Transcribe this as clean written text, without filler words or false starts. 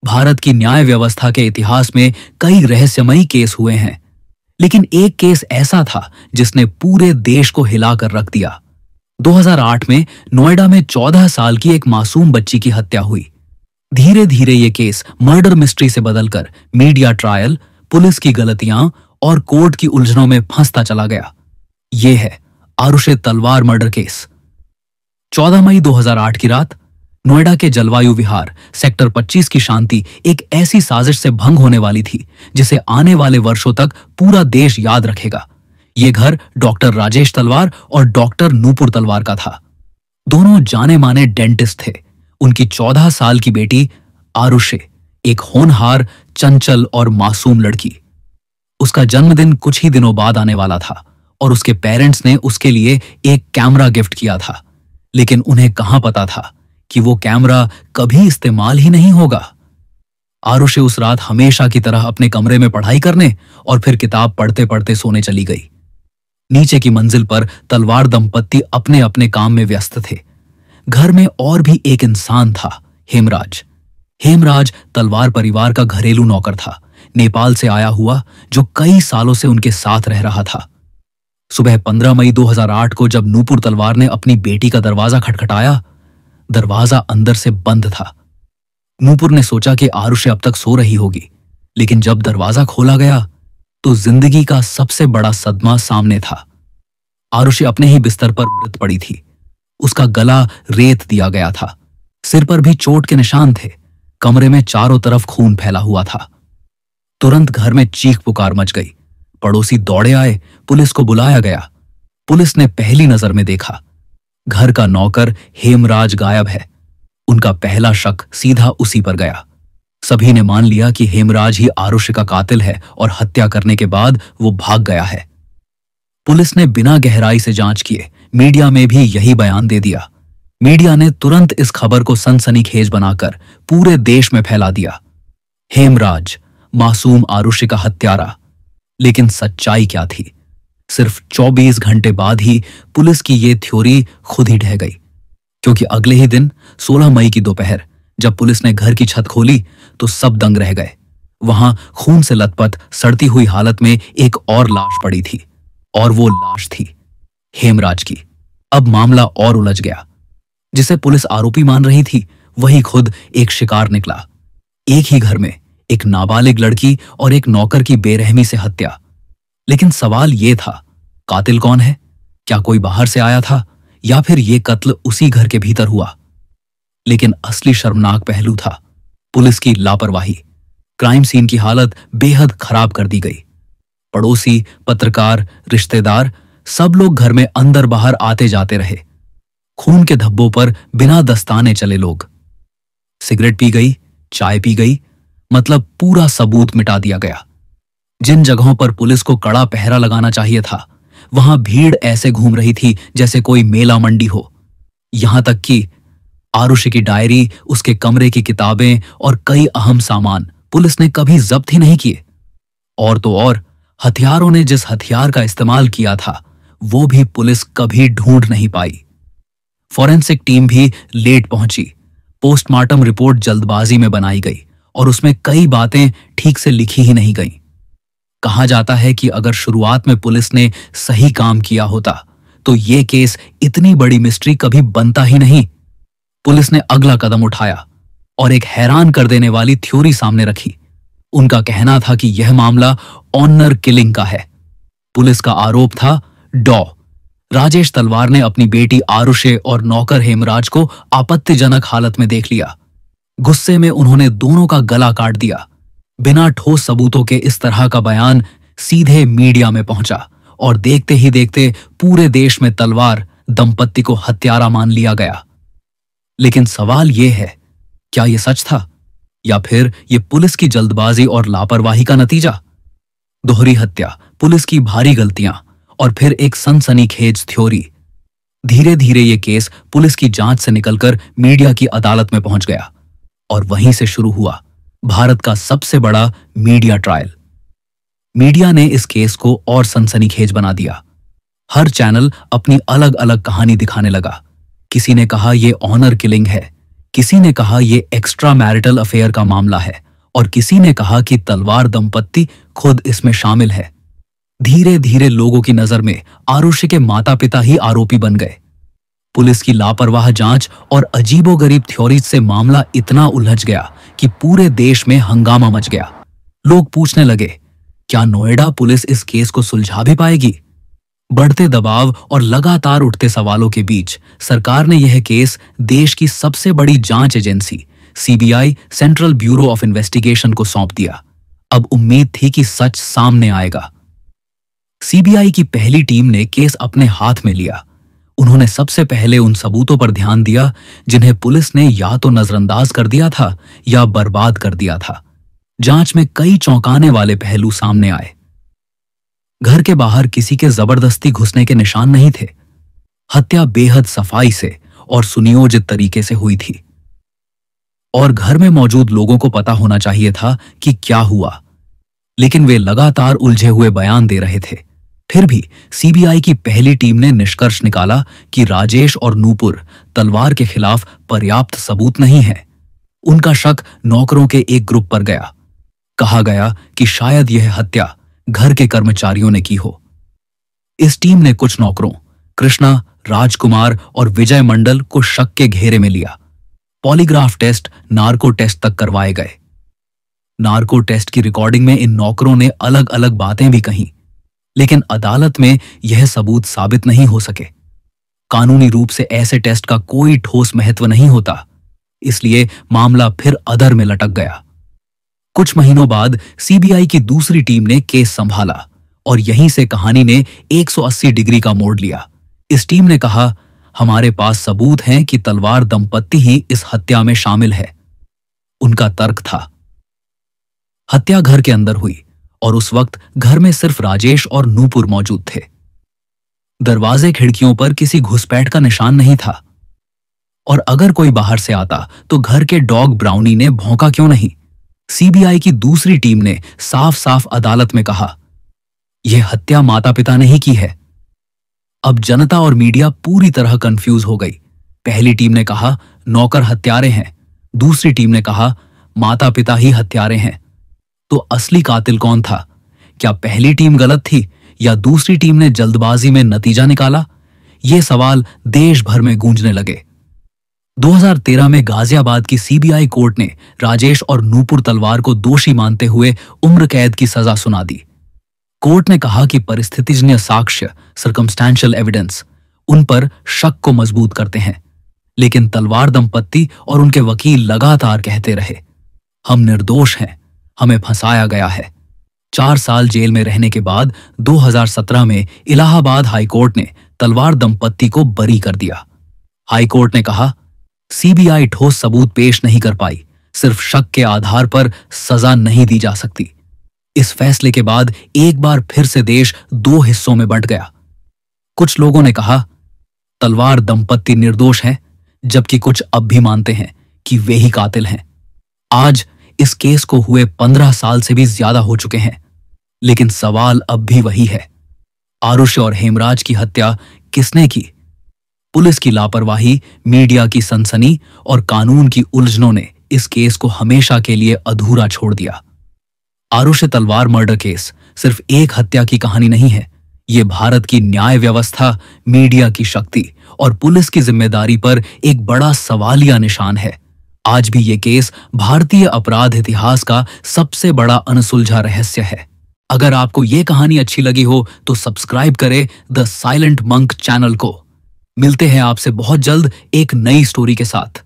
भारत की न्याय व्यवस्था के इतिहास में कई रहस्यमयी केस हुए हैं, लेकिन एक केस ऐसा था जिसने पूरे देश को हिलाकर रख दिया। 2008 में नोएडा में 14 साल की एक मासूम बच्ची की हत्या हुई। धीरे धीरे ये केस मर्डर मिस्ट्री से बदलकर मीडिया ट्रायल, पुलिस की गलतियां और कोर्ट की उलझनों में फंसता चला गया। ये है आरुषि तलवार मर्डर केस। 14 मई 2008 की रात नोएडा के जलवायु विहार सेक्टर 25 की शांति एक ऐसी साजिश से भंग होने वाली थी जिसे आने वाले वर्षों तक पूरा देश याद रखेगा। ये घर डॉक्टर राजेश तलवार और डॉक्टर नूपुर तलवार का था। दोनों जाने माने डेंटिस्ट थे। उनकी 14 साल की बेटी आरुषि एक होनहार, चंचल और मासूम लड़की। उसका जन्मदिन कुछ ही दिनों बाद आने वाला था और उसके पेरेंट्स ने उसके लिए एक कैमरा गिफ्ट किया था, लेकिन उन्हें कहां पता था कि वो कैमरा कभी इस्तेमाल ही नहीं होगा। आरुषि उस रात हमेशा की तरह अपने कमरे में पढ़ाई करने और फिर किताब पढ़ते पढ़ते सोने चली गई। नीचे की मंजिल पर तलवार दंपत्ति अपने अपने काम में व्यस्त थे। घर में और भी एक इंसान था, हेमराज। हेमराज तलवार परिवार का घरेलू नौकर था, नेपाल से आया हुआ, जो कई सालों से उनके साथ रह रहा था। सुबह 15 मई 2008 को जब नूपुर तलवार ने अपनी बेटी का दरवाजा खटखटाया, दरवाजा अंदर से बंद था। नूपुर ने सोचा कि आरुषि अब तक सो रही होगी, लेकिन जब दरवाजा खोला गया तो जिंदगी का सबसे बड़ा सदमा सामने था। आरुषि अपने ही बिस्तर पर मृत पड़ी थी। उसका गला रेत दिया गया था, सिर पर भी चोट के निशान थे, कमरे में चारों तरफ खून फैला हुआ था। तुरंत घर में चीख पुकार मच गई। पड़ोसी दौड़े आए, पुलिस को बुलाया गया। पुलिस ने पहली नजर में देखा, घर का नौकर हेमराज गायब है। उनका पहला शक सीधा उसी पर गया। सभी ने मान लिया कि हेमराज ही आरुषि का कातिल है और हत्या करने के बाद वो भाग गया है। पुलिस ने बिना गहराई से जांच किए मीडिया में भी यही बयान दे दिया। मीडिया ने तुरंत इस खबर को सनसनीखेज बनाकर पूरे देश में फैला दिया। हेमराज मासूम आरुषि का हत्यारा। लेकिन सच्चाई क्या थी? सिर्फ 24 घंटे बाद ही पुलिस की यह थ्योरी खुद ही ढह गई, क्योंकि अगले ही दिन 16 मई की दोपहर जब पुलिस ने घर की छत खोली तो सब दंग रह गए। वहां खून से लथपथ सड़ती हुई हालत में एक और लाश पड़ी थी, और वो लाश थी हेमराज की। अब मामला और उलझ गया। जिसे पुलिस आरोपी मान रही थी वही खुद एक शिकार निकला। एक ही घर में एक नाबालिग लड़की और एक नौकर की बेरहमी से हत्या। लेकिन सवाल यह था, कातिल कौन है? क्या कोई बाहर से आया था या फिर यह कत्ल उसी घर के भीतर हुआ? लेकिन असली शर्मनाक पहलू था पुलिस की लापरवाही। क्राइम सीन की हालत बेहद खराब कर दी गई। पड़ोसी, पत्रकार, रिश्तेदार सब लोग घर में अंदर बाहर आते जाते रहे। खून के धब्बों पर बिना दस्ताने चले लोग। सिगरेट पी गई, चाय पी गई, मतलब पूरा सबूत मिटा दिया गया। जिन जगहों पर पुलिस को कड़ा पहरा लगाना चाहिए था, वहां भीड़ ऐसे घूम रही थी जैसे कोई मेला मंडी हो। यहां तक कि आरुषि की डायरी, उसके कमरे की किताबें और कई अहम सामान पुलिस ने कभी जब्त ही नहीं किए। और तो और हथियारों ने जिस हथियार का इस्तेमाल किया था वो भी पुलिस कभी ढूंढ नहीं पाई। फॉरेंसिक टीम भी लेट पहुंची। पोस्टमार्टम रिपोर्ट जल्दबाजी में बनाई गई और उसमें कई बातें ठीक से लिखी ही नहीं गईं। कहा जाता है कि अगर शुरुआत में पुलिस ने सही काम किया होता तो यह केस इतनी बड़ी मिस्ट्री कभी बनता ही नहीं। पुलिस ने अगला कदम उठाया और एक हैरान कर देने वाली थ्योरी सामने रखी। उनका कहना था कि यह मामला ऑनर किलिंग का है। पुलिस का आरोप था डॉ राजेश तलवार ने अपनी बेटी आरुषि और नौकर हेमराज को आपत्तिजनक हालत में देख लिया। गुस्से में उन्होंने दोनों का गला काट दिया। बिना ठोस सबूतों के इस तरह का बयान सीधे मीडिया में पहुंचा और देखते ही देखते पूरे देश में तलवार दंपत्ति को हत्यारा मान लिया गया। लेकिन सवाल यह है, क्या यह सच था या फिर यह पुलिस की जल्दबाजी और लापरवाही का नतीजा? दोहरी हत्या, पुलिस की भारी गलतियां और फिर एक सनसनीखेज थ्योरी। धीरे धीरे यह केस पुलिस की जांच से निकलकर मीडिया की अदालत में पहुंच गया और वहीं से शुरू हुआ भारत का सबसे बड़ा मीडिया ट्रायल। मीडिया ने इस केस को और सनसनीखेज बना दिया। हर चैनल अपनी अलग अलग कहानी दिखाने लगा। किसी ने कहा यह ऑनर किलिंग है, किसी ने कहा यह एक्स्ट्रा मैरिटल अफेयर का मामला है और किसी ने कहा कि तलवार दंपत्ति खुद इसमें शामिल है। धीरे धीरे लोगों की नजर में आरुषि के माता पिता ही आरोपी बन गए। पुलिस की लापरवाह जांच और अजीबोगरीब थ्योरीज से मामला इतना उलझ गया कि पूरे देश में हंगामा मच गया। लोग पूछने लगे, क्या नोएडा पुलिस इस केस को सुलझा भी पाएगी? बढ़ते दबाव और लगातार उठते सवालों के बीच सरकार ने यह केस देश की सबसे बड़ी जांच agency CBI, central bureau of investigation को सौंप दिया। अब उम्मीद थी कि सच सामने आएगा। सीबीआई की पहली टीम ने केस अपने हाथ में लिया। उन्होंने सबसे पहले उन सबूतों पर ध्यान दिया जिन्हें पुलिस ने या तो नजरअंदाज कर दिया था या बर्बाद कर दिया था। जांच में कई चौंकाने वाले पहलू सामने आए। घर के बाहर किसी के जबरदस्ती घुसने के निशान नहीं थे। हत्या बेहद सफाई से और सुनियोजित तरीके से हुई थी और घर में मौजूद लोगों को पता होना चाहिए था कि क्या हुआ, लेकिन वे लगातार उलझे हुए बयान दे रहे थे। फिर भी सीबीआई की पहली टीम ने निष्कर्ष निकाला कि राजेश और नूपुर तलवार के खिलाफ पर्याप्त सबूत नहीं है। उनका शक नौकरों के एक ग्रुप पर गया। कहा गया कि शायद यह हत्या घर के कर्मचारियों ने की हो। इस टीम ने कुछ नौकरों कृष्णा, राजकुमार और विजय मंडल को शक के घेरे में लिया। पॉलीग्राफ टेस्ट, नार्को टेस्ट तक करवाए गए। नार्को टेस्ट की रिकॉर्डिंग में इन नौकरों ने अलग अलग बातें भी कहीं, लेकिन अदालत में यह सबूत साबित नहीं हो सके। कानूनी रूप से ऐसे टेस्ट का कोई ठोस महत्व नहीं होता, इसलिए मामला फिर अधर में लटक गया। कुछ महीनों बाद सीबीआई की दूसरी टीम ने केस संभाला और यहीं से कहानी ने 180 डिग्री का मोड़ लिया। इस टीम ने कहा, हमारे पास सबूत हैं कि तलवार दंपत्ति ही इस हत्या में शामिल है। उनका तर्क था, हत्या घर के अंदर हुई और उस वक्त घर में सिर्फ राजेश और नूपुर मौजूद थे। दरवाजे खिड़कियों पर किसी घुसपैठ का निशान नहीं था और अगर कोई बाहर से आता तो घर के डॉग ब्राउनी ने भौंका क्यों नहीं? सीबीआई की दूसरी टीम ने साफ साफ अदालत में कहा, यह हत्या माता पिता ने ही की है। अब जनता और मीडिया पूरी तरह कंफ्यूज हो गई। पहली टीम ने कहा नौकर हत्यारे हैं, दूसरी टीम ने कहा माता पिता ही हत्यारे हैं। तो असली कातिल कौन था? क्या पहली टीम गलत थी या दूसरी टीम ने जल्दबाजी में नतीजा निकाला? ये सवाल देश भर में गूंजने लगे। 2013 में गाजियाबाद की सीबीआई कोर्ट ने राजेश और नूपुर तलवार को दोषी मानते हुए उम्र कैद की सजा सुना दी। कोर्ट ने कहा कि परिस्थितिजन्य साक्ष्य सर्कमस्टेंशियल एविडेंस उन पर शक को मजबूत करते हैं, लेकिन तलवार दंपत्ति और उनके वकील लगातार कहते रहे, हम निर्दोष हैं, हमें फंसाया गया है। 4 साल जेल में रहने के बाद 2017 में इलाहाबाद हाईकोर्ट ने तलवार दंपत्ति को बरी कर दिया। हाईकोर्ट ने कहा, सीबीआई ठोस सबूत पेश नहीं कर पाई, सिर्फ शक के आधार पर सजा नहीं दी जा सकती। इस फैसले के बाद एक बार फिर से देश 2 हिस्सों में बंट गया। कुछ लोगों ने कहा तलवार दंपत्ति निर्दोष हैं, जबकि कुछ अब भी मानते हैं कि वे ही कातिल हैं। आज इस केस को हुए 15 साल से भी ज्यादा हो चुके हैं, लेकिन सवाल अब भी वही है, आरुषि और हेमराज की हत्या किसने की? पुलिस की लापरवाही, मीडिया की सनसनी और कानून की उलझनों ने इस केस को हमेशा के लिए अधूरा छोड़ दिया। आरुषि तलवार मर्डर केस सिर्फ एक हत्या की कहानी नहीं है, ये भारत की न्याय व्यवस्था, मीडिया की शक्ति और पुलिस की जिम्मेदारी पर एक बड़ा सवालिया निशान है। आज भी ये केस भारतीय अपराध इतिहास का सबसे बड़ा अनसुलझा रहस्य है। अगर आपको ये कहानी अच्छी लगी हो तो सब्सक्राइब करें द साइलेंट मंक चैनल को। मिलते हैं आपसे बहुत जल्द एक नई स्टोरी के साथ।